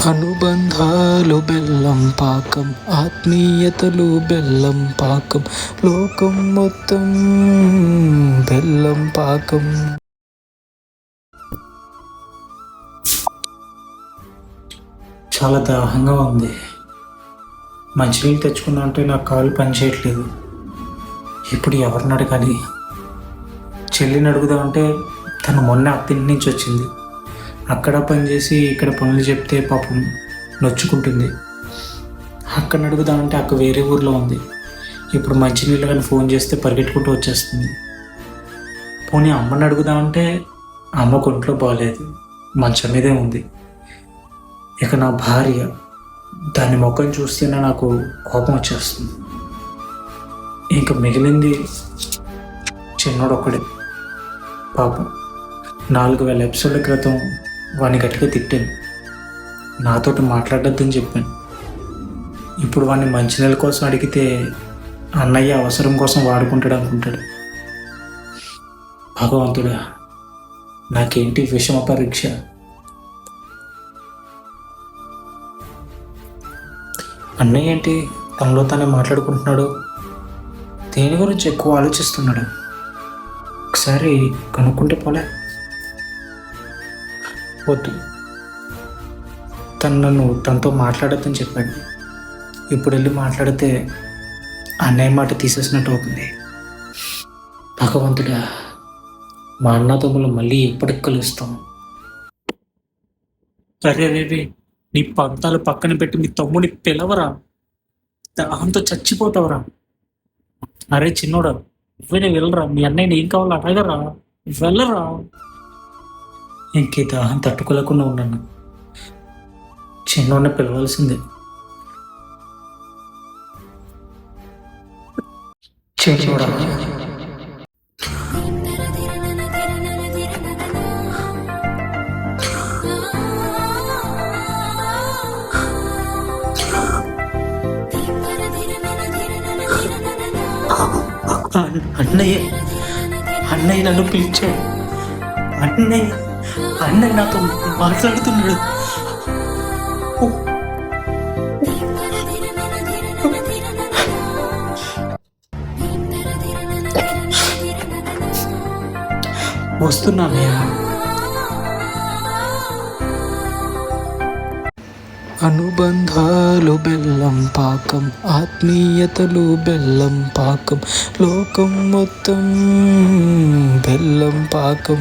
అనుబంధాలు బెల్లం పాకం, ఆత్మీయతలు బెల్లం పాకం, లోకం మొత్తం బెల్లం పాకం. చాలా దాహంగా ఉంది. మంచినీళ్ళు తెచ్చుకున్నా అంటే నా కాలు పనిచేయట్లేదు. ఇప్పుడు ఎవరిని అడగాలి? చెల్లిని అడుగుదామంటే తను మొన్న అత్తింటి నుంచి వచ్చింది. అక్కడ పనిచేసి ఇక్కడ పనులు చెప్తే పాపం నొచ్చుకుంటుంది. అక్కని అడుగుదామంటే అక్క వేరే ఊర్లో ఉంది. ఇప్పుడు మంచినీళ్ళు కానీ ఫోన్ చేస్తే పరిగెట్టుకుంటూ వచ్చేస్తుంది. పోనీ అమ్మని అడుగుదామంటే అమ్మ ఒంట్లో బాగాలేదు, మంచం మీదే ఉంది. ఇక నా భార్య, దాని ముఖం చూస్తేనే నాకు కోపం వచ్చేస్తుంది. ఇంక మిగిలింది చిన్నోడు ఒక్కడే. పాపం 4000 ఎపిసోడ్ల క్రితం వాడిని గట్టిగా తిట్టాను, నాతోటి మాట్లాడొద్దని చెప్పాను. ఇప్పుడు వాడిని మంచినీళ్ళ కోసం అడిగితే అన్నయ్య అవసరం కోసం వాడుకుంటాడు అనుకుంటాడు. భగవంతుడా, నాకేంటి విషమ పరీక్ష? అన్నయ్య ఏంటి తనలో తానే మాట్లాడుకుంటున్నాడు? దేని గురించి ఎక్కువ ఆలోచిస్తున్నాడు? ఒకసారి కనుక్కుంటే పోలే? వద్దు, నన్ను తనతో మాట్లాడొద్దని చెప్పాడు. ఇప్పుడు వెళ్ళి మాట్లాడితే అన్నయ్య మాట తీసేసినట్టు అవుతుంది. భగవంతుడా, మా అన్నదమ్ములు మళ్ళీ ఎప్పటికి కలుస్తాం? అరే రే, నీ పంతాలు పక్కన పెట్టి మీ తమ్ముని పిలవరా, దాంతో చచ్చిపోతావురా. అరే చిన్నోడా, నువ్వేనే వెళ్ళరా, మీ అన్నయ్యని ఏం కావాలో అడగరా, వెళ్ళరా. ఇంకే దాహం తట్టుకోలేకుండా ఉన్నాను. చిన్నోడిని పిలవాల్సిందే. చిన్నోడా, అన్నయ్య అన్నయ్య నన్ను పిలిచాడు. అన్నయ్య నాతో మాట్లాడుతున్నాడు. వస్తున్నానయ్య. అనుబంధాలు బెల్లం పాకం, ఆత్మీయతలు బెల్లం పాకం, లోకం మొత్తం బెల్లం పాకం.